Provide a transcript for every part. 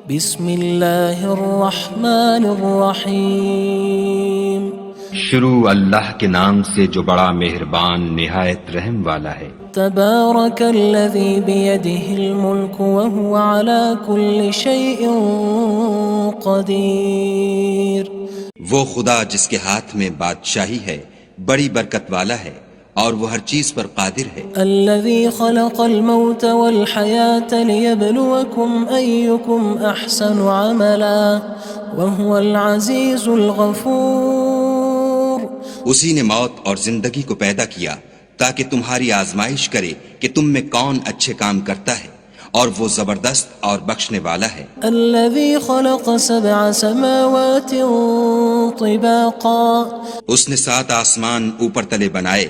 بسم اللہ الرحمن الرحیم شروع اللہ کے نام سے جو بڑا مہربان نہایت رحم والا ہے۔ تبارک الذی بیدہ الملک وہو علی کل شیء قدیر۔ وہ خدا جس کے ہاتھ میں بادشاہی ہے بڑی برکت والا ہے اور وہ ہر چیز پر قادر ہے۔ الذی خلق الموت والحیاة لیبلوکم ایکم احسن عملا وہو العزیز الغفور۔ اسی نے موت اور زندگی کو پیدا کیا تاکہ تمہاری آزمائش کرے کہ تم میں کون اچھے کام کرتا ہے، اور وہ زبردست اور بخشنے والا ہے۔ الذی خلق سبع سماوات طباقا۔ اس نے 7 آسمان اوپر تلے بنائے۔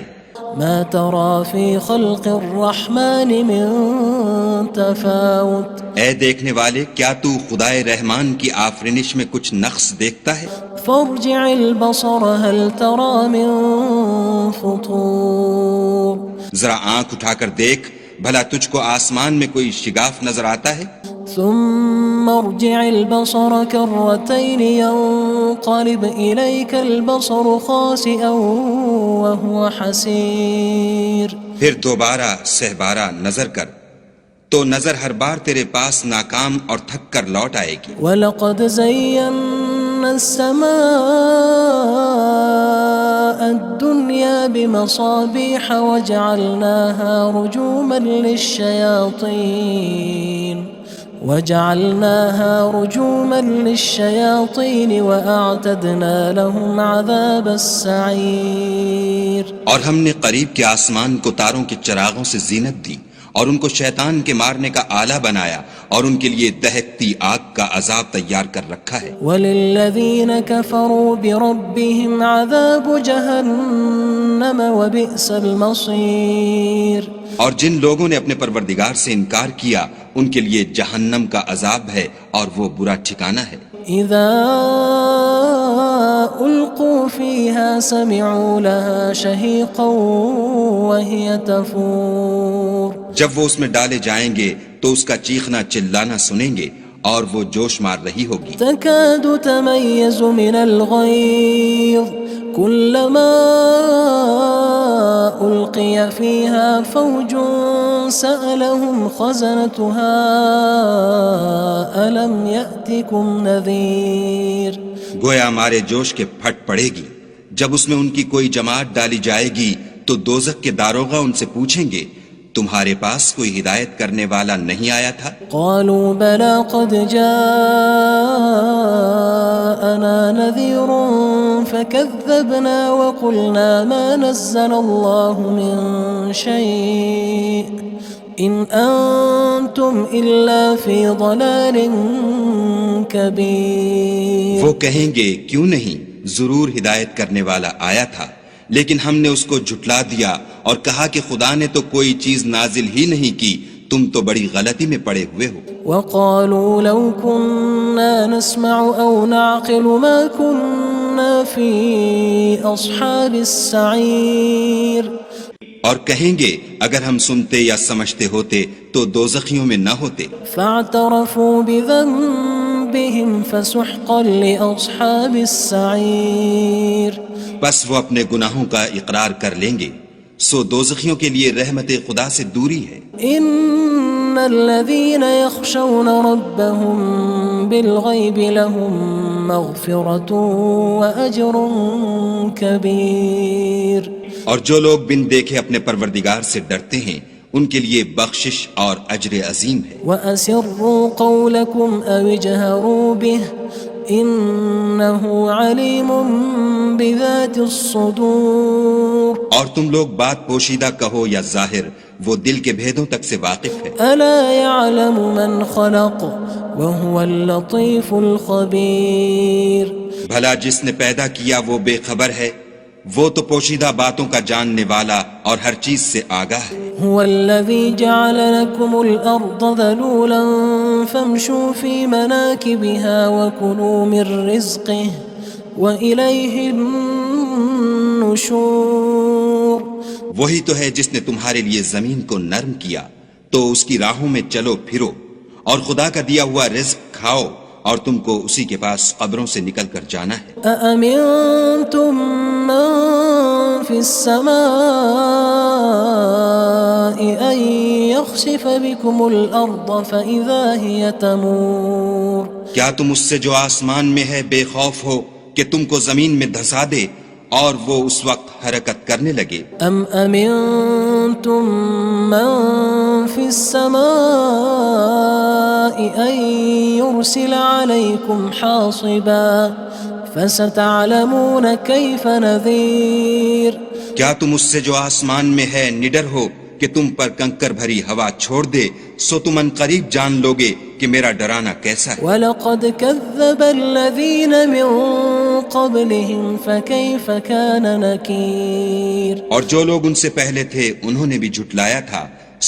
ما ترى في خلق الرحمن من تفاوت۔ اے دیکھنے والے، کیا تو خدائے رحمان کی آفرینش میں کچھ نقص دیکھتا ہے؟ فارجع البصر هل ترى من فطور۔ ذرا آنکھ اٹھا کر دیکھ، بھلا تجھ کو آسمان میں کوئی شگاف نظر آتا ہے؟ ثم ارجع البصر كرتين ينقلب إليك البصر خاسئا وهو حسير۔ پھر دوبارہ سہبارہ نظر کر تو نظر ہر بار تیرے پاس ناکام اور تھک کر لوٹ آئے گی۔ وَلَقَدْ زَيَّنَّا السَّمَاءَ الدُّنْيَا بِمَصَابِيحَ وَجَعَلْنَاهَا رُجُومًا لِلشَّيَاطِينِ وَأَعْتَدْنَا لَهُمْ عَذَابَ السَّعِيرِ۔ اور ہم نے قریب کے آسمان کو تاروں کے چراغوں سے زینت دی اور ان کو شیطان کے مارنے کا آلہ بنایا، اور ان کے لیے دہکتی آگ کا عذاب تیار کر رکھا ہے۔ وَلِلَّذِينَ كَفَرُوا بِرَبِّهِمْ عَذَابُ جَهَنَّمَ وَبِئْسَ الْمَصِيرُ۔ اور جن لوگوں نے اپنے پروردگار سے انکار کیا ان کے لیے جہنم کا عذاب ہے اور وہ برا ٹھکانہ ہے۔ اذا القوا فيها سمعوا لها شهيقا وهي تفور۔ جب وہ اس میں ڈالے جائیں گے تو اس کا چیخنا چلانا سنیں گے اور وہ جوش مار رہی ہوگی۔ تكاد تميز من الغيظ كلما ألقي فيها فوج سألهم خزنتها ألم يأتكم نذير۔ گویا مارے جوش کے پھٹ پڑے گی۔ جب اس میں ان کی کوئی جماعت ڈالی جائے گی تو دوزخ کے داروغہ ان سے پوچھیں گے تمہارے پاس کوئی ہدایت کرنے والا نہیں آیا تھا؟ قالوا بلى قد جاءنا نذير فكذبنا وقلنا ما نزل الله من شيء إن أنتم إلا في ضلال كبير۔ وہ کہیں گے کیوں نہیں، ضرور ہدایت کرنے والا آیا تھا، لیکن ہم نے اس کو جھٹلا دیا اور کہا کہ خدا نے تو کوئی چیز نازل ہی نہیں کی، تم تو بڑی غلطی میں پڑے ہوئے ہو۔ وقالوا لو كنا نسمع أو نعقل ما كنا في أصحاب السعير۔ اور کہیں گے اگر ہم سنتے یا سمجھتے ہوتے تو دوزخیوں میں نہ ہوتے۔ فاعترفوا بذنبهم فسحقا لأصحاب السعير۔ بس وہ اپنے گناہوں کا اقرار کر لیں گے، سو دوزخیوں کے لیے رحمت خدا سے دوری ہے۔ ان الذين يخشون ربهم بالغيب لهم مغفرة وأجر كبير۔ اور جو لوگ بن دیکھے اپنے پروردگار سے ڈرتے ہیں ان کے لیے بخشش اور اجر عظیم ہے۔ وَأَسِرُّوا قَوْلَكُمْ أَوِ اجْهَرُوا بِهِ إِنَّهُ عَلِيمٌ بِذَاتِ الصُّدُورِ۔ اور تم لوگ بات پوشیدہ کہو یا ظاہر، وہ دل کے بھیدوں تک سے واقف ہے۔ أَلَا يَعْلَمُ مَنْ خَلَقَ وَهُوَ اللَّطِيفُ الْخَبِيرُ۔ بھلا جس نے پیدا کیا وہ بے خبر ہے، وہ تو پوشیدہ باتوں کا جاننے والا اور ہر چیز سے آگاہ ہے۔ هو الذي جعل لكم الأرض ذلولا فامشوا في مناكبها وكلوا من رزقه وإليه النشور۔ وہی تو ہے جس نے تمہارے لیے زمین کو نرم کیا تو اس کی راہوں میں چلو پھرو اور خدا کا دیا ہوا رزق کھاؤ اور تم کو اسی کے پاس قبروں سے نکل کر جانا ہے۔ أأمنتم من في السماء أن يخسف بكم الأرض فإذا هي تمور کیا تم اس سے جو آسمان میں ہے بے خوف ہو کہ تم کو زمین میں دھسا دے اور وہ اس وقت حرکت کرنے لگے؟ أم أمنتم من في السماء أن يرسل عليكم حاصبا فستعلمون كيف نذير کیا تم اس سے جو آسمان میں ہے نڈر ہو کہ تم پر کنکر بھری ہوا چھوڑ دے، سو تم ان قریب جان لوگے کہ میرا ڈرانا کیسا ہے۔ وَلَقَدْ كَذَّبَ الَّذِينَ مِن قَبْلِهِمْ فَكَيْفَ كَانَ نَكِيرٌ اور جو لوگ ان سے پہلے تھے انہوں نے بھی جھٹلایا تھا،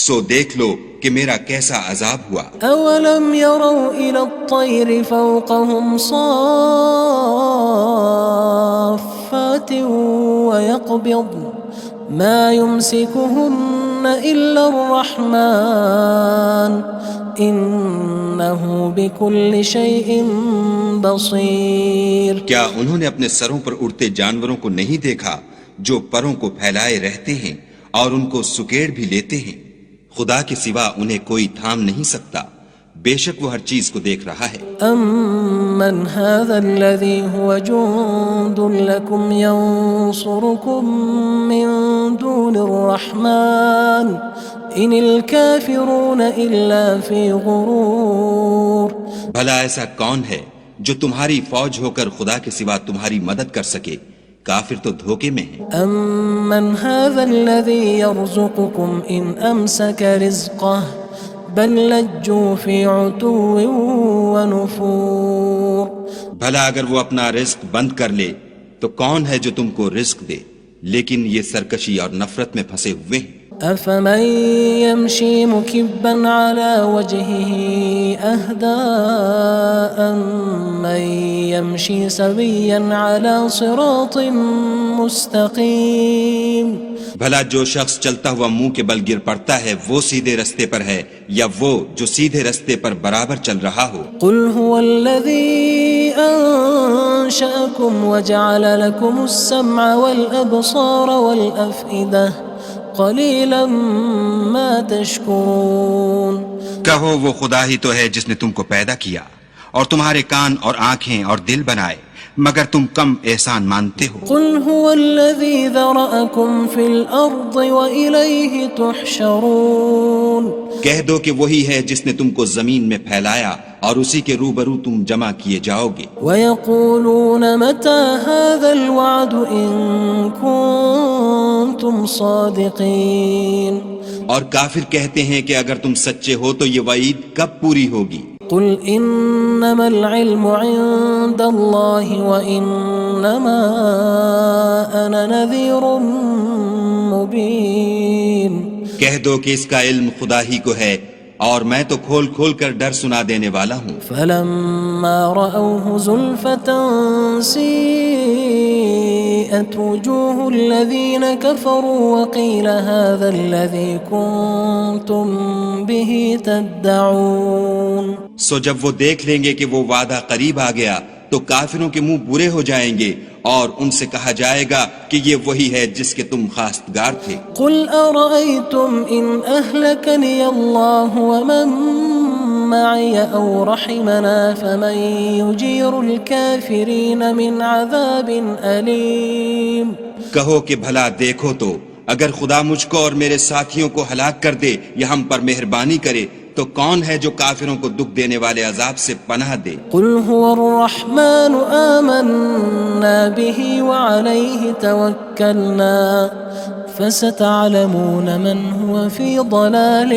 سو دیکھ لو کہ میرا کیسا عذاب ہوا۔ أَوَلَمْ يَرَوْا إِلَى الطَّيْرِ فَوْقَهُمْ صَافَّاتٍ وَيَقْبِضْنَ مَا يُمْسِكُهُنَّ إِلَّا الرَّحْمَنُ إِنَّهُ بِكُلِّ شَيْءٍ بَصِيرٌ کیا انہوں نے اپنے سروں پر اڑتے جانوروں کو نہیں دیکھا جو پروں کو پھیلائے رہتے ہیں اور ان کو سکیڑ بھی لیتے ہیں؟ خدا کے سوا انہیں کوئی تھام نہیں سکتا، بے شک وہ ہر چیز کو دیکھ رہا ہے۔ أَمَّنْ هَذَا الَّذِي هُوَ جُندٌ لَكُمْ يَنصُرُكُم مِّن دُونِ الرَّحْمَنِ إِنِ الْكَافِرُونَ إِلَّا فِي غُرُورٍ بھلا ایسا کون ہے جو تمہاری فوج ہو کر خدا کے سوا تمہاری مدد کر سکے؟ کافر تو دھوکے میں ہیں۔ أَمَّنْ هَذَا الَّذِي يَرْزُقُكُمْ إِنْ أَمْسَكَ رِزْقَهُ بَلْ لَجُّوا فِي عُتُوٍّ وَنُفُورٍ بھلا اگر وہ اپنا رزق بند کر لے تو کون ہے جو تم کو رزق دے؟ لیکن یہ سرکشی اور نفرت میں پھنسے ہوئے ہیں۔ أَفَمَن يَمْشِي مُكِبًّا عَلَى وَجْهِهِ أَهْدَىٰ أَمَّن يَمْشِي سَوِيًّا عَلَى صِرَاطٍ مُّسْتَقِيمٍ بھلا جو شخص چلتا ہوا منہ کے بل گر پڑتا ہے وہ سیدھے رستے پر ہے یا وہ جو سیدھے رستے پر برابر چل رہا ہو؟ قُلْ هُوَ الَّذِي أَنشَأَكُمْ وَجَعَلَ لَكُمُ السَّمْعَ وَالْأَبْصَارَ وَالْأَفْئِدَةَ قَلِيلًا مَا تَشْكُرُونَ کہو وہ خدا ہی تو ہے جس نے تم کو پیدا کیا اور تمہارے کان اور آنکھیں اور دل بنائے، مگر تم کم احسان مانتے ہو۔ قُلْ هُوَ الَّذِي ذَرَأَكُمْ فِي الْأَرْضِ وَإِلَيْهِ تُحْشَرُونَ کہہ دو کہ وہی ہے جس نے تم کو زمین میں پھیلایا اور اسی کے روبرو تم جمع کیے جاؤ گے۔ وَيَقُولُونَ مَتَى هَذَا الْوَعْدُ إِن كُنتُمْ صَادِقِينَ اور کافر کہتے ہیں کہ اگر تم سچے ہو تو یہ وعید کب پوری ہوگی؟ قُلْ إِنَّمَا الْعِلْمُ عِندَ اللَّهِ وَإِنَّمَا أَنَا نَذِيرٌ مُّبِينٌ کہہ دو کہ اس کا علم خدا ہی کو ہے اور میں تو کھول کھول کر ڈر سنا دینے والا ہوں۔ فَلَمَّا رَأَوْهُ زُلْفَةً سِيئَتْ وُجُوهُ الَّذِينَ كَفَرُوا وَقِيلَ هَذَا الَّذِي كُنتُم بِهِ تَدَّعُونَ سو جب وہ دیکھ لیں گے کہ وہ وعدہ قریب آ گیا تو کافروں کے منہ برے ہو جائیں گے اور ان سے کہا جائے گا کہ یہ وہی ہے جس کے تم خواستگار تھے۔ قُلْ أَرَأَيْتُمْ إِنْ أَهْلَكَنِيَ اللَّهُ وَمَن مَّعِيَ أَوْ رَحِمَنَا فَمَن يُجِيرُ الْكَافِرِينَ مِنْ عَذَابٍ أَلِيمٍ کہو کہ بھلا دیکھو تو اگر خدا مجھ کو اور میرے ساتھیوں کو ہلاک کر دے یا ہم پر مہربانی کرے تو کون ہے جو کافروں کو دکھ دینے والے عذاب سے پناہ دے؟ قُلْ هُوَ الرَّحْمَنُ آمَنَّا بِهِ وَعَلَيْهِ تَوَكَّلْنَا فَسَتَعْلَمُونَ مَنْ هُوَ فِي ضَلَالٍ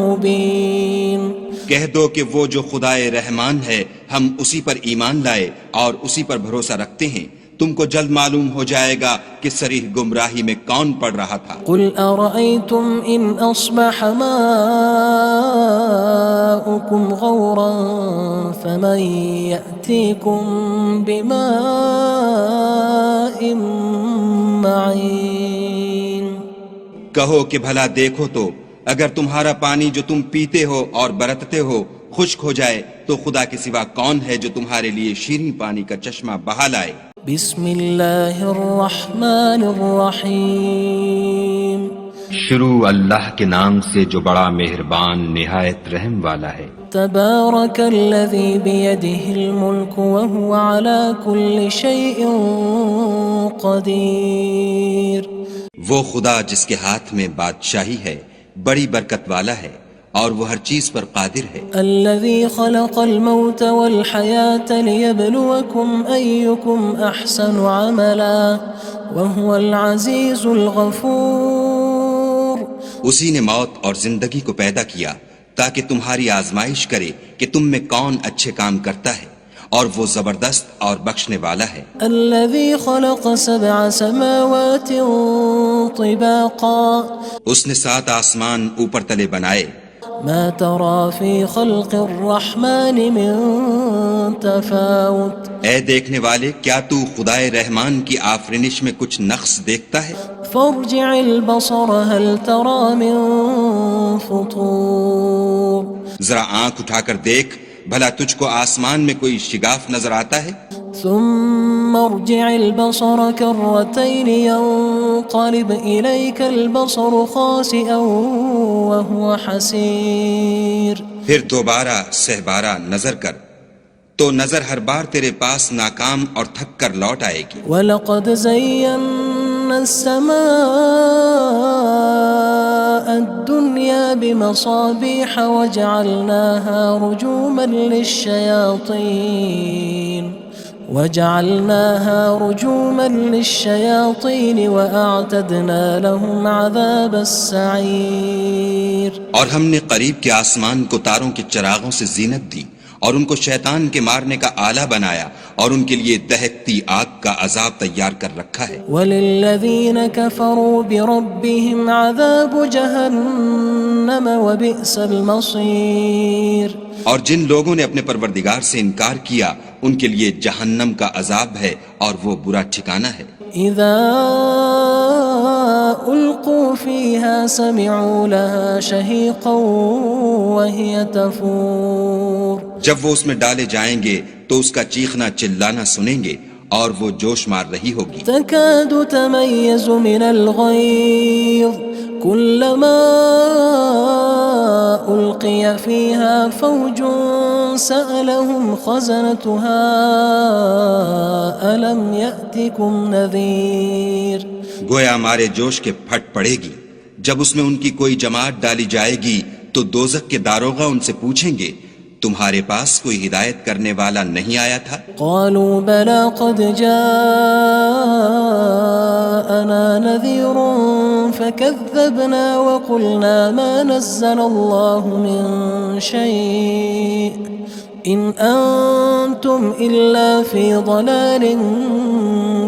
مُّبِينٍ کہہ دو کہ وہ جو خدائے رحمان ہے ہم اسی پر ایمان لائے اور اسی پر بھروسہ رکھتے ہیں، تم کو جلد معلوم ہو جائے گا کہ صریح گمراہی میں کون پڑ رہا تھا۔ قُلْ أَرَأَيْتُمْ إِنْ أَصْبَحَ مَاؤُكُمْ غَوْرًا فَمَن يَأْتِيكُم بِمَاءٍ مَّعِينٍ کہو کہ بھلا دیکھو تو اگر تمہارا پانی جو تم پیتے ہو اور برتتے ہو خشک ہو جائے تو خدا کے سوا کون ہے جو تمہارے لیے شیریں پانی کا چشمہ بہا لائے؟ بسم اللہ الرحمن الرحیم شروع اللہ کے نام سے جو بڑا مہربان نہایت رحم والا ہے۔ تبارک الذی بیدہ الملک وہو علی کل شیء قدیر۔ وہ خدا جس کے ہاتھ میں بادشاہی ہے بڑی برکت والا ہے اور وہ ہر چیز پر قادر ہے۔ الذي خلق الموت والحياة ليبلوكم أيكم أحسن عملا وهو العزيز الغفور۔ اسی نے موت اور زندگی کو پیدا کیا تاکہ تمہاری آزمائش کرے کہ تم میں کون اچھے کام کرتا ہے، اور وہ زبردست اور بخشنے والا ہے۔ الذي خلق 7 سماوات طباقا۔ اس نے 7 آسمان اوپر تلے بنائے۔ ما ترى في خلق الرحمن من تفاوت۔ اے دیکھنے والے، کیا تو خدائے رحمان کی آفرینش میں کچھ نقص دیکھتا ہے؟ فارجع البصر هل ترى من فطور۔ ذرا آنکھ اٹھا کر دیکھ، بھلا تجھ کو آسمان میں کوئی شگاف نظر آتا ہے؟ ثم ارجع البصر كرتين ينقلب إليك البصر خاسئا وهو حسير۔ پھر دوبارہ سہبارہ نظر کر تو نظر ہر بار تیرے پاس ناکام اور تھک کر لوٹ آئے گی۔ وَلَقَدْ زَيَّنَّا السَّمَاءَ الدُّنْيَا بِمَصَابِيحَ وَجَعَلْنَاهَا رُجُومًا لِلشَّيَاطِينِ وَأَعْتَدْنَا لَهُمْ عَذَابَ السَّعِيرِ۔ اور ہم نے قریب کے آسمان کو تاروں کے چراغوں سے زینت دی اور ان کو شیطان کے مارنے کا آلہ بنایا، اور ان کے لیے دہکتی آگ کا عذاب تیار کر رکھا ہے۔ وَلِلَّذِينَ كَفَرُوا بِرَبِّهِمْ عَذَابُ جَهَنَّمَ وَبِئْسَ الْمَصِيرُ۔ اور جن لوگوں نے اپنے پروردگار سے انکار کیا ان کے لیے جہنم کا عذاب ہے اور وہ برا ٹھکانہ ہے۔ اذا القوا فيها سمعوا لها شهيقا وهي تفور۔ جب وہ اس میں ڈالے جائیں گے تو اس کا چیخنا چلانا سنیں گے اور وہ جوش مار رہی ہوگی۔ تكاد تميز من الغيظ كلما ألقي فيها فوج سألهم خزنتها ألم يأتكم نذير۔ گویا ہمارے جوش کے پھٹ پڑے گی جب اس میں ان کی کوئی جماعت ڈالی جائے گی تو دوزخ کے داروغہ ان سے پوچھیں گے تمہارے پاس کوئی ہدایت کرنے والا نہیں آیا تھا؟ قالوا بلى قد جاءنا نذير فكذبنا وقلنا ما نزل الله من شيء إن أنتم إلا في ضلال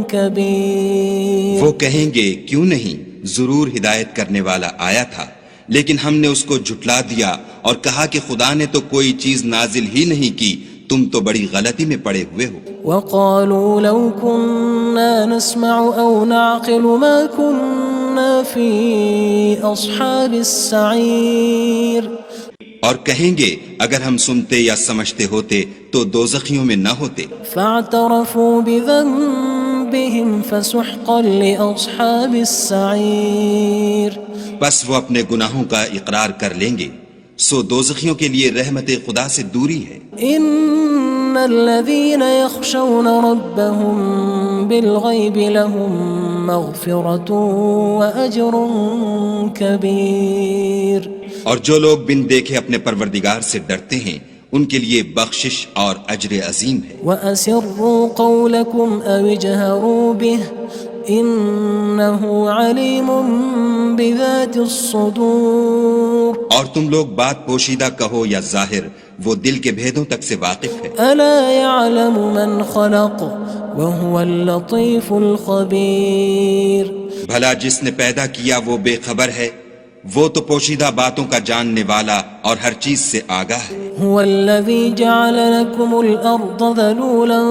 كبير۔ وہ کہیں گے کیوں نہیں، ضرور ہدایت کرنے والا آیا تھا، لیکن ہم نے اس کو جھٹلا دیا اور کہا کہ خدا نے تو کوئی چیز نازل ہی نہیں کی، تم تو بڑی غلطی میں پڑے ہوئے ہو۔ وقالوا لو كنا نسمع أو نعقل ما كنا في أصحاب السعير۔ اور کہیں گے اگر ہم سنتے یا سمجھتے ہوتے تو دوزخیوں میں نہ ہوتے۔ فاعترفوا بذنبهم فسحقا لأصحاب السعير۔ بس وہ اپنے گناہوں کا اقرار کر لیں گے، سو دوزخیوں کے لیے رحمت خدا سے دوری ہے۔ ان الذين يخشون ربهم بالغيب لهم مغفرة وأجر كبير۔ اور جو لوگ بن دیکھے اپنے پروردگار سے ڈرتے ہیں ان کے لیے بخشش اور اجر عظیم ہے۔ وَأَسِرُّوا قَوْلَكُمْ أَوِ اجْهَرُوا بِهِ إِنَّهُ عَلِيمٌ بِذَاتِ الصُّدُورِ۔ اور تم لوگ بات پوشیدہ کہو یا ظاہر، وہ دل کے بھیدوں تک سے واقف ہے۔ أَلَا يَعْلَمُ مَنْ خَلَقَ وَهُوَ اللَّطِيفُ الْخَبِيرُ۔ بھلا جس نے پیدا کیا وہ بے خبر ہے، وہ تو پوشیدہ باتوں کا جاننے والا اور ہر چیز سے آگاہ ہے۔ هو الذي جعل لكم الأرض ذلولا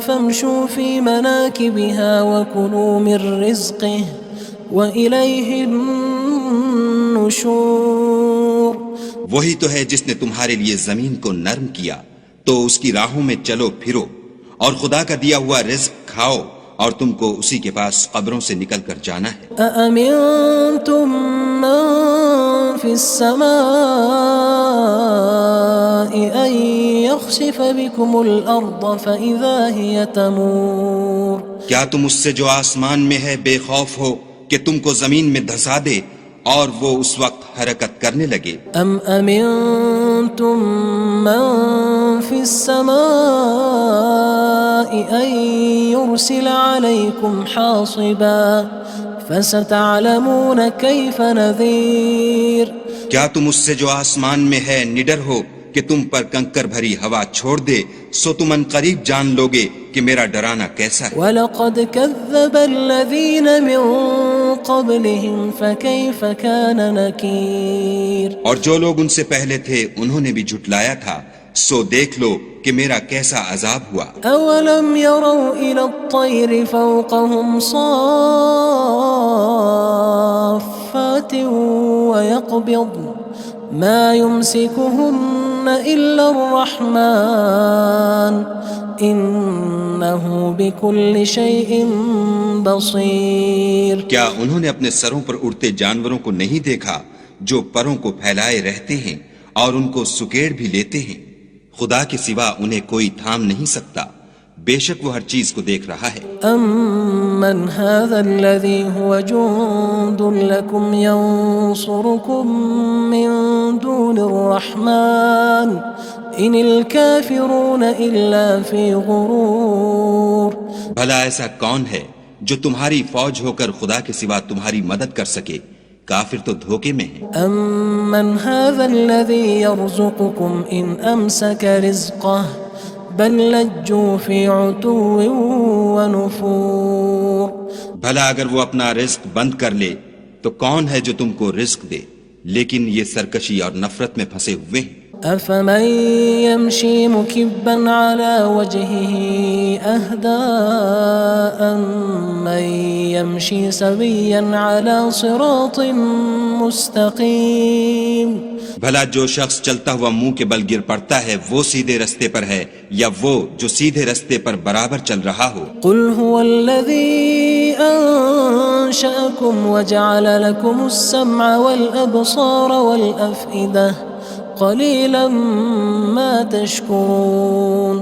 فامشوا في مناكبها وكلوا من رزقه وإليه النشور۔ وہی تو ہے جس نے تمہارے لیے زمین کو نرم کیا تو اس کی راہوں میں چلو پھرو اور خدا کا دیا ہوا رزق کھاؤ اور تم کو اسی کے پاس قبروں سے نکل کر جانا ہے أأمنتم من في السماء أن يخسف بكم الأرض فإذا هي تمور کیا تم اس سے جو آسمان میں ہے بے خوف ہو کہ تم کو زمین میں دھسا دے اور وہ اس وقت حرکت کرنے لگے أم أمنتم من في السماء أن يرسل عليكم حاصبا فستعلمون كيف نذير کیا تم اس سے جو آسمان میں ہے نڈر ہو کہ تم پر کنکر بھری ہوا چھوڑ دے سو تم ان قریب جان لوگے کہ میرا ڈرانا کیسا ہے وَلَقَدْ كَذَّبَ الَّذِينَ مِن قَبْلِهِمْ فَكَيْفَ كَانَ نَكِيرٌ اور جو لوگ ان سے پہلے تھے انہوں نے بھی جھٹلایا تھا سو دیکھ لو کہ میرا کیسا عذاب ہوا أَوَلَمْ يَرَوْا إِلَى الطَّيْرِ فَوْقَهُمْ صَافَّاتٍ وَيَقْبِضْنَ مَا يُمْسِكُهُنَّ إِلَّا الرَّحْمَنُ إِنَّهُ بِكُلِّ شَيْءٍ بَصِيرٌ کیا انہوں نے اپنے سروں پر اڑتے جانوروں کو نہیں دیکھا جو پروں کو پھیلائے رہتے ہیں اور ان کو سکیڑ بھی لیتے ہیں خدا کے سوا انہیں کوئی تھام نہیں سکتا بے شک وہ ہر چیز کو دیکھ رہا ہے أَمَّنْ هَذَا الَّذِي هُوَ جُندٌ لَكُمْ يَنصُرُكُم مِّن دُونِ الرَّحْمَنِ إِنِ الْكَافِرُونَ إِلَّا فِي غُرُورٍ بھلا ایسا کون ہے جو تمہاری فوج ہو کر خدا کے سوا تمہاری مدد کر سکے کافر تو دھوکے میں ہیں أَمَّنْ هَذَا الَّذِي يَرْزُقُكُمْ إِنْ أَمْسَكَ رِزْقَهُ بَلْ لَجُّوا فِي عُتُوٍّ وَنُفُورٍ بھلا اگر وہ اپنا رزق بند کر لے تو کون ہے جو تم کو رزق دے لیکن یہ سرکشی اور نفرت میں پھنسے ہوئے ہیں أَفَمَن يَمْشِي مُكِبًّا عَلَى وَجْهِهِ أَهْدَىٰ أَمَّن يَمْشِي سَوِيًّا عَلَى صِرَاطٍ مُّسْتَقِيمٍ بھلا جو شخص چلتا ہوا منہ کے بل گر پڑتا ہے وہ سیدھے رستے پر ہے یا وہ جو سیدھے رستے پر برابر چل رہا ہو قُلْ هُوَ الَّذِي أَنشَأَكُمْ وَجَعَلَ لَكُمُ السَّمْعَ وَالْأَبْصَارَ وَالْأَفْئِدَةَ قَلِيلًا مَا تَشْكُرُونَ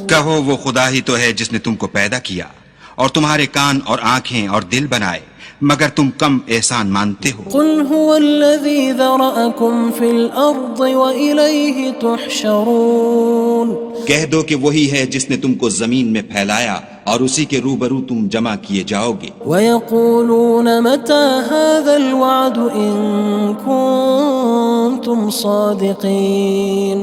کہو وہ خدا ہی تو ہے جس نے تم کو پیدا کیا اور تمہارے کان اور آنکھیں اور دل بنائے مگر تم کم احسان مانتے ہو قُلْ هُوَ الَّذِي ذَرَأَكُمْ فِي الْأَرْضِ وَإِلَيْهِ تُحْشَرُونَ کہہ دو کہ وہی ہے جس نے تم کو زمین میں پھیلایا اور اسی کے روبرو تم جمع کیے جاؤ گے وَيَقُولُونَ مَتَى هَذَا الْوَعْدُ إِن كُنتُمْ صَادِقِينَ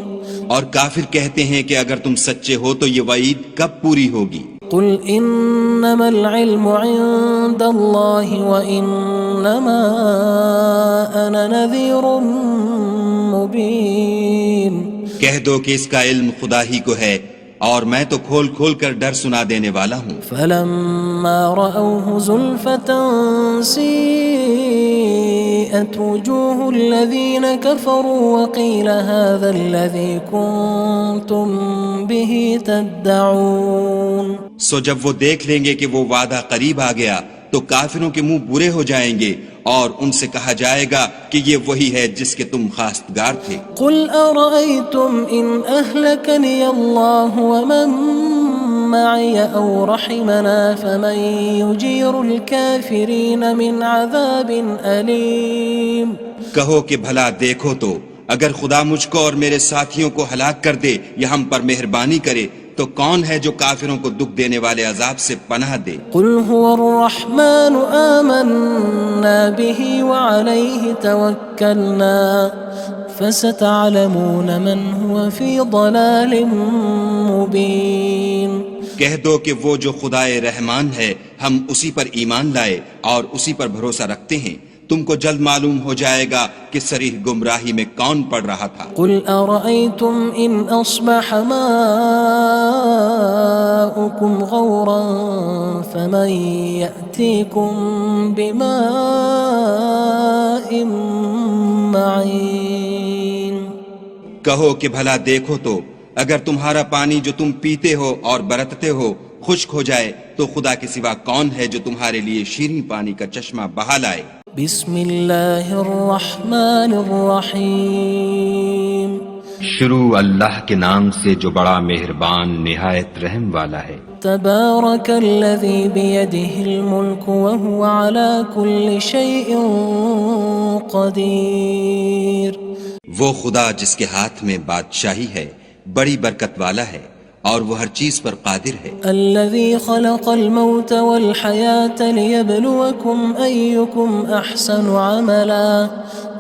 اور کافر کہتے ہیں کہ اگر تم سچے ہو تو یہ وعید کب پوری ہوگی قُلْ إِنَّمَا الْعِلْمُ عِندَ اللَّهِ وَإِنَّمَا أَنَا نَذِيرٌ مُّبِينٌ کہہ دو کہ اس کا علم خدا ہی کو ہے اور میں تو کھول کھول کر ڈر سنا دینے والا ہوں فَلَمَّا رَأَوْهُ زُلْفَةً سِيئَتْ وُجُوهُ الَّذِينَ كَفَرُوا وَقِيلَ هَذَا الَّذِي كُنتُم بِهِ تَدَّعُونَ سو جب وہ دیکھ لیں گے کہ وہ وعدہ قریب آ گیا تو کافروں کے منہ برے ہو جائیں گے اور ان سے کہا جائے گا کہ یہ وہی ہے جس کے تم خواستگار تھے قُلْ أَرَأَيْتُمْ إِنْ أَهْلَكَنِيَ اللَّهُ وَمَن مَّعِيَ أَوْ رَحِمَنَا فَمَن يُجِيرُ الْكَافِرِينَ مِنْ عَذَابٍ أَلِيمٍ کہو کہ بھلا دیکھو تو اگر خدا مجھ کو اور میرے ساتھیوں کو ہلاک کر دے یا ہم پر مہربانی کرے تو کون ہے جو کافروں کو دکھ دینے والے عذاب سے پناہ دے قُلْ هُوَ الرَّحْمَنُ آمَنَّا بِهِ وَعَلَيْهِ تَوَكَّلْنَا فَسَتَعْلَمُونَ مَنْ هُوَ فِي ضَلَالٍ مُّبِينٍ کہہ دو کہ وہ جو خدائے رحمان ہے ہم اسی پر ایمان لائے اور اسی پر بھروسہ رکھتے ہیں تم کو جلد معلوم ہو جائے گا کہ صریح گمراہی میں کون پڑ رہا تھا قُلْ أَرَأَيْتُمْ إِنْ أَصْبَحَ مَاؤُكُمْ غَوْرًا فَمَن يَأْتِيكُم بِمَاءٍ مَّعِينٍ کہو کہ بھلا دیکھو تو اگر تمہارا پانی جو تم پیتے ہو اور برتتے ہو خشک ہو جائے تو خدا کے سوا کون ہے جو تمہارے لیے شیریں پانی کا چشمہ بہا لائے؟ بسم اللہ الرحمن الرحیم شروع اللہ کے نام سے جو بڑا مہربان نہایت رحم والا ہے۔ تبارک الذی بیدہ الملک وہو علی کل شیء قدیر۔ وہ خدا جس کے ہاتھ میں بادشاہی ہے بڑی برکت والا ہے اور وہ ہر چیز پر قادر ہے۔ الذی خلق الموت والحیاة لیبلوکم ایکم احسن عملا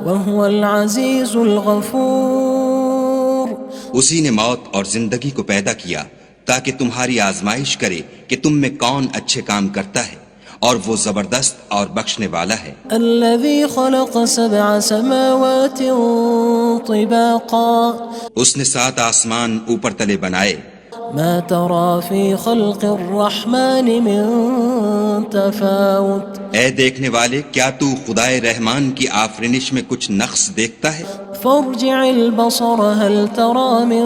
وہو العزیز الغفور۔ اسی نے موت اور زندگی کو پیدا کیا تاکہ تمہاری آزمائش کرے کہ تم میں کون اچھے کام کرتا ہے اور وہ زبردست اور بخشنے والا ہے۔ الذی خلق سبع سماوات طباقا۔ اس نے 7 آسمان اوپر تلے بنائے۔ ما ترى في خلق الرحمن من تفاوت۔ اے دیکھنے والے کیا تو خدائے رحمان کی آفرینش میں کچھ نقص دیکھتا ہے؟ فارجع البصر هل ترى من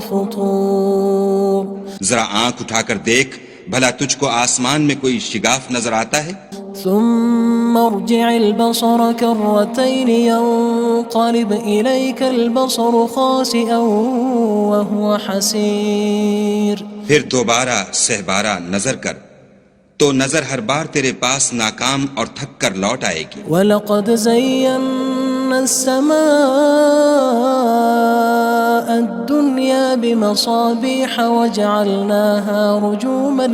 فطور۔ ذرا آنکھ اٹھا کر دیکھ بھلا تجھ کو آسمان میں کوئی شگاف نظر آتا ہے؟ ثم ارجع البصر كرتين ينقلب إليك البصر خاسئا وهو حسير۔ پھر دوبارہ سہبارہ نظر کر تو نظر ہر بار تیرے پاس ناکام اور تھک کر لوٹ آئے گی۔ وَلَقَدْ زَيَّنَّا السَّمَاءَ الدُّنْيَا بِمَصَابِيحَ وَجَعَلْنَاهَا رُجُومًا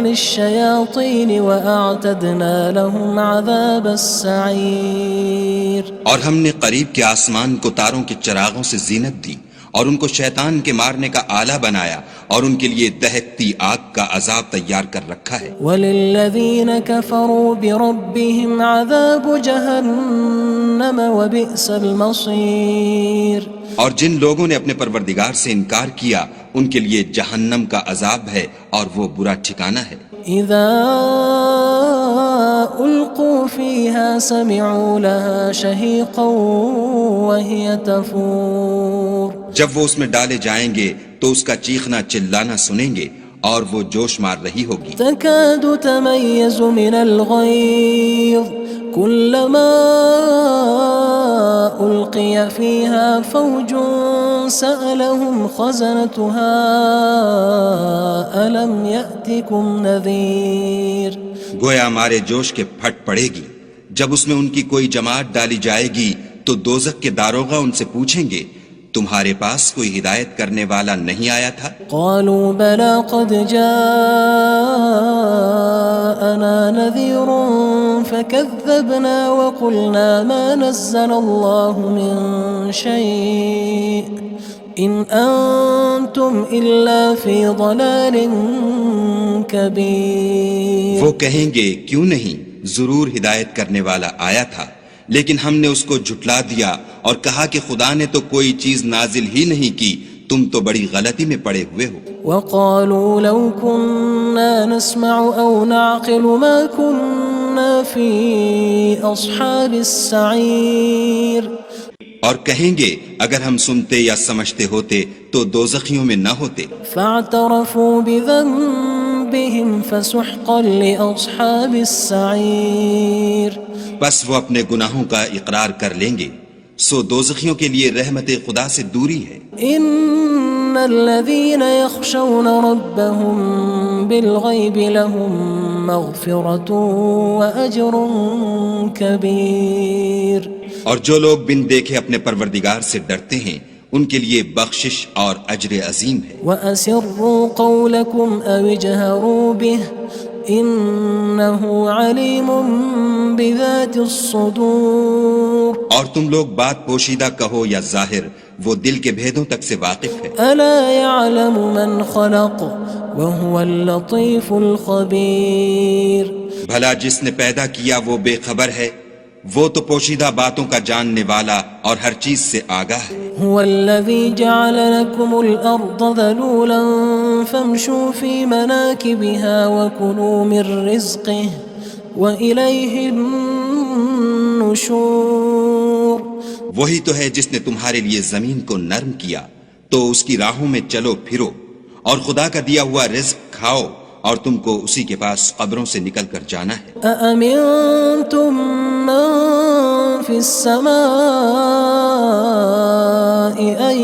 لِلشَّيَاطِينِ وَأَعْتَدْنَا لَهُمْ عَذَابَ السَّعِيرِ۔ اور ہم نے قریب کے آسمان کو تاروں کے چراغوں سے زینت دی اور ان کو شیطان کے مارنے کا آلہ بنایا اور ان کے لیے دہکتی آگ کا عذاب تیار کر رکھا ہے۔ وَلِلَّذِينَ كَفَرُوا بِرَبِّهِمْ عَذَابُ جَهَنَّمَ وَبِئْسَ الْمَصِيرُ۔ اور جن لوگوں نے اپنے پروردگار سے انکار کیا ان کے لیے جہنم کا عذاب ہے اور وہ برا ٹھکانہ ہے۔ اذا القوا فيها سمعوا لها شهيقا وهي تفور۔ جب وہ اس میں ڈالے جائیں گے تو اس کا چیخنا چلانا سنیں گے اور وہ جوش مار رہی ہوگی۔ تكاد تميز من الغيظ كلما ألقي فيها فوج سألهم خزنتها ألم يأتكم نذير۔ گویا مارے جوش کے پھٹ پڑے گی جب اس میں ان کی کوئی جماعت ڈالی جائے گی تو دوزخ کے داروغہ ان سے پوچھیں گے تمہارے پاس کوئی ہدایت کرنے والا نہیں آیا تھا؟ قالوا بلى قد جاءنا نذير فكذبنا وقلنا ما نزل الله من شيء إن أنتم إلا في ضلال كبير۔ وہ کہیں گے کیوں نہیں، ضرور ہدایت کرنے والا آیا تھا لیکن ہم نے اس کو جھٹلا دیا اور کہا کہ خدا نے تو کوئی چیز نازل ہی نہیں کی، تم تو بڑی غلطی میں پڑے ہوئے ہو۔ وقالوا لو كنا نسمع أو نعقل ما كنا في أصحاب السعير۔ اور کہیں گے اگر ہم سنتے یا سمجھتے ہوتے تو دوزخیوں میں نہ ہوتے۔ فاعترفوا بذنبهم فسحقا لأصحاب السعير۔ بس وہ اپنے گناہوں کا اقرار کر لیں گے، سو دوزخیوں کے لیے رحمت خدا سے دوری ہے۔ ان الذين يخشون ربهم بالغيب لهم مغفرة وأجر كبير۔ اور جو لوگ بن دیکھے اپنے پروردگار سے ڈرتے ہیں ان کے لیے بخشش اور اجر عظیم ہے۔ وَأَسِرُّوا قَوْلَكُمْ أَوِ اجْهَرُوا بِهِ إِنَّهُ عَلِيمٌ بِذَاتِ الصُّدُورِ۔ اور تم لوگ بات پوشیدہ کہو یا ظاہر، وہ دل کے بھیدوں تک سے واقف ہے۔ أَلَا يَعْلَمُ مَنْ خَلَقَ وَهُوَ اللَّطِيفُ الْخَبِيرُ۔ بھلا جس نے پیدا کیا وہ بے خبر ہے، وہ تو پوشیدہ باتوں کا جاننے والا اور ہر چیز سے آگاہ ہے۔ هو الذي جعل لكم الأرض ذلولا فامشوا في مناكبها وكلوا من رزقه وإليه النشور۔ النشور وہی تو ہے جس نے تمہارے لیے زمین کو نرم کیا تو اس کی راہوں میں چلو پھرو، اور خدا کا دیا ہوا رزق کھاؤ، اور تم کو اسی کے پاس قبروں سے نکل کر جانا ہے۔ أأمنتم من في السماء أن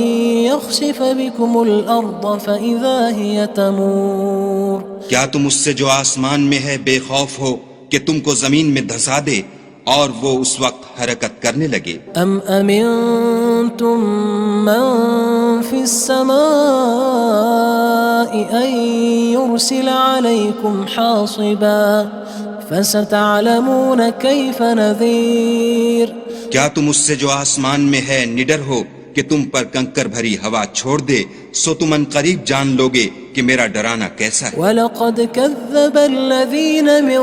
يخسف بكم الأرض فإذا هي تمور کیا تم اس سے جو آسمان میں ہے بے خوف ہو کہ تم کو زمین میں دھسا دے اور وہ اس وقت حرکت کرنے لگے؟ أم أمنتم من في السماء أن يرسل عليكم حاصبا فستعلمون كيف نذير کیا تم اس سے جو آسمان میں ہے نڈر ہو کہ تم پر کنکر بھری ہوا چھوڑ دے، سو تم ان قریب جان لوگے کہ میرا ڈرانا کیسا ہے۔ وَلَقَدْ كَذَّبَ الَّذِينَ مِن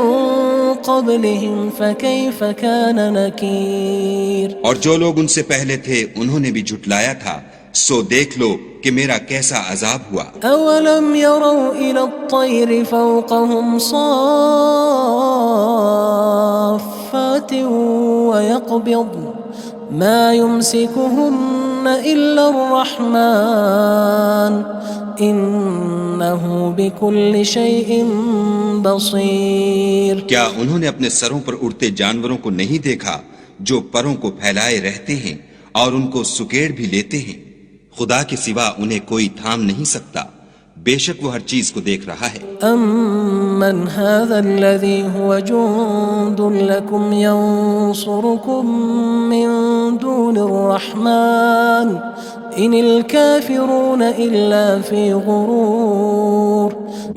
قَبْلِهِمْ فَكَيْفَ كَانَ نَكِيرٌ اور جو لوگ ان سے پہلے تھے انہوں نے بھی جھٹلایا تھا، سو دیکھ لو کہ میرا کیسا عذاب ہوا۔ أَوَلَمْ يَرَوْا إِلَى الطَّيْرِ فَوْقَهُمْ صَافَّاتٍ وَيَقْبِضْنَ مَا يُمْسِكُهُنَّ إِلَّا الرَّحْمَنُ إِنَّهُ بِكُلِّ شَيْءٍ بَصِيرٌ کیا انہوں نے اپنے سروں پر اڑتے جانوروں کو نہیں دیکھا جو پروں کو پھیلائے رہتے ہیں اور ان کو سکیڑ بھی لیتے ہیں؟ خدا کے سوا انہیں کوئی تھام نہیں سکتا، بے شک وہ ہر چیز کو دیکھ رہا ہے۔ أَمَّنْ هَذَا الَّذِي هُوَ جُندٌ لَكُمْ يَنصُرُكُم مِّن دُونِ الرَّحْمَنِ إِنِ الْكَافِرُونَ إِلَّا فِي غُرُورٍ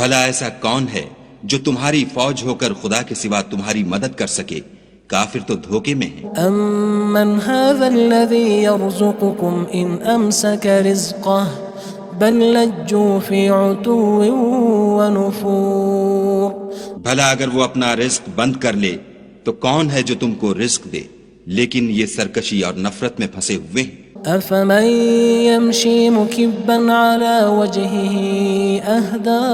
بھلا ایسا کون ہے جو تمہاری فوج ہو کر خدا کے سوا تمہاری مدد کر سکے؟ کافر تو دھوکے میں ہیں۔ أَمَّنْ هَذَا الَّذِي يَرْزُقُكُمْ إِنْ أَمْسَكَ رِزْقَهُ بَلْ لَجُّوا فِي عُتُوٍّ وَنُفُورٍ بھلا اگر وہ اپنا رزق بند کر لے تو کون ہے جو تم کو رزق دے؟ لیکن یہ سرکشی اور نفرت میں پھنسے ہوئے ہیں۔ أَفَمَن يَمْشِي مُكِبًّا عَلَى وَجْهِهِ أَهْدَىٰ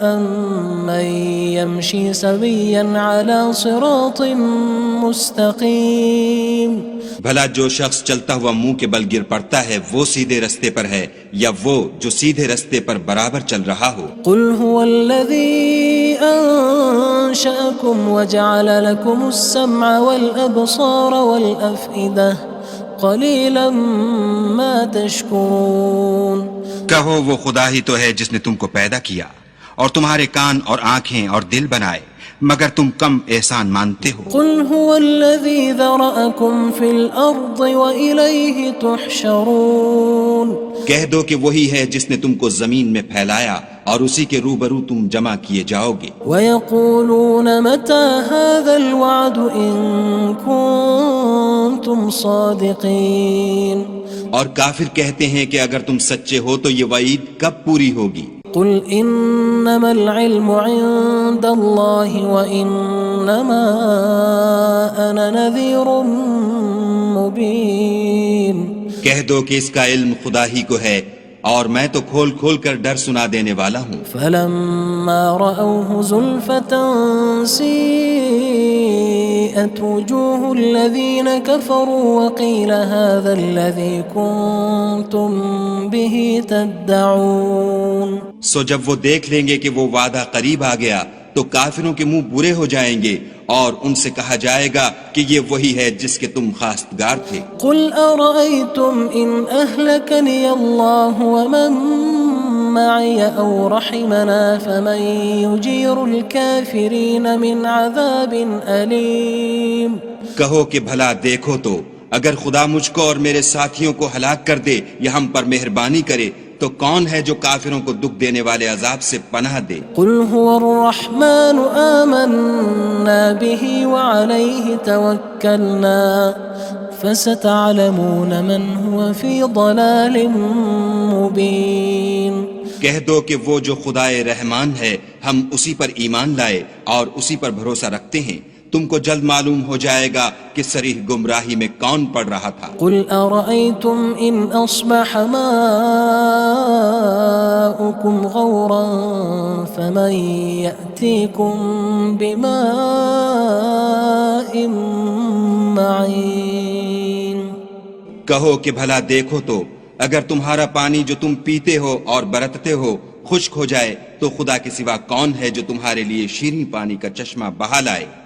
أَمَّن يَمْشِي سَوِيًّا عَلَى صِرَاطٍ مُّسْتَقِيمٍ بھلا جو شخص چلتا ہوا منہ کے بل گر پڑتا ہے وہ سیدھے رستے پر ہے یا وہ جو سیدھے رستے پر برابر چل رہا ہو؟ قُلْ هُوَ الَّذِي أَنشَأَكُمْ وَجَعَلَ لَكُمُ السَّمْعَ وَالْأَبْصَارَ وَالْأَفْئِدَةَ قَلِيلًا مَا تَشْكُرُونَ کہو وہ خدا ہی تو ہے جس نے تم کو پیدا کیا اور تمہارے کان اور آنکھیں اور دل بنائے، مگر تم کم احسان مانتے ہو۔ قُلْ هُوَ الَّذِي ذَرَأَكُمْ فِي الْأَرْضِ وَإِلَيْهِ تُحْشَرُونَ کہہ دو کہ وہی ہے جس نے تم کو زمین میں پھیلایا اور اسی کے روبرو تم جمع کیے جاؤ گے۔ وَيَقُولُونَ مَتَى هَذَا الْوَعْدُ إِن كُنتُمْ صَادِقِينَ اور کافر کہتے ہیں کہ اگر تم سچے ہو تو یہ وعید کب پوری ہوگی؟ قُلْ إِنَّمَا الْعِلْمُ عِندَ اللَّهِ وَإِنَّمَا أَنَا نَذِيرٌ مُّبِينٌ کہہ دو کہ اس کا علم خدا ہی کو ہے اور میں تو کھول کھول کر ڈر سنا دینے والا ہوں۔ فَلَمَّا رَأَوْهُ زُلْفَةً سِيئَتْ وُجُوهُ الَّذِينَ كَفَرُوا وَقِيلَ هَذَا الَّذِي كُنتُم بِهِ تَدَّعُونَ سو جب وہ دیکھ لیں گے کہ وہ وعدہ قریب آ گیا تو کافروں کے منہ برے ہو جائیں گے اور ان سے کہا جائے گا کہ یہ وہی ہے جس کے تم خواستگار تھے۔ قُلْ أَرَأَيْتُمْ إِنْ أَهْلَكَنِيَ اللَّهُ وَمَن مَّعِيَ أَوْ رَحِمَنَا فَمَن يُجِيرُ الْكَافِرِينَ مِنْ عَذَابٍ أَلِيمٍ کہو کہ بھلا دیکھو تو اگر خدا مجھ کو اور میرے ساتھیوں کو ہلاک کر دے یا ہم پر مہربانی کرے تو کون ہے جو کافروں کو دکھ دینے والے عذاب سے پناہ دے؟ قُلْ هُوَ الرَّحْمَنُ آمَنَّا بِهِ وَعَلَيْهِ تَوَكَّلْنَا فَسَتَعْلَمُونَ مَنْ هُوَ فِي ضَلَالٍ مُّبِينٍ کہہ دو کہ وہ جو خدائے رحمان ہے ہم اسی پر ایمان لائے اور اسی پر بھروسہ رکھتے ہیں، تم کو جلد معلوم ہو جائے گا کہ صریح گمراہی میں کون پڑ رہا تھا۔ قُلْ أَرَأَيْتُمْ إِنْ أَصْبَحَ مَاؤُكُمْ غَوْرًا فَمَن يَأْتِيكُم بِمَاءٍ معين کہو کہ بھلا دیکھو تو اگر تمہارا پانی جو تم پیتے ہو اور برتتے ہو خشک ہو جائے تو خدا کے سوا کون ہے جو تمہارے لیے شیریں پانی کا چشمہ بہا لائے؟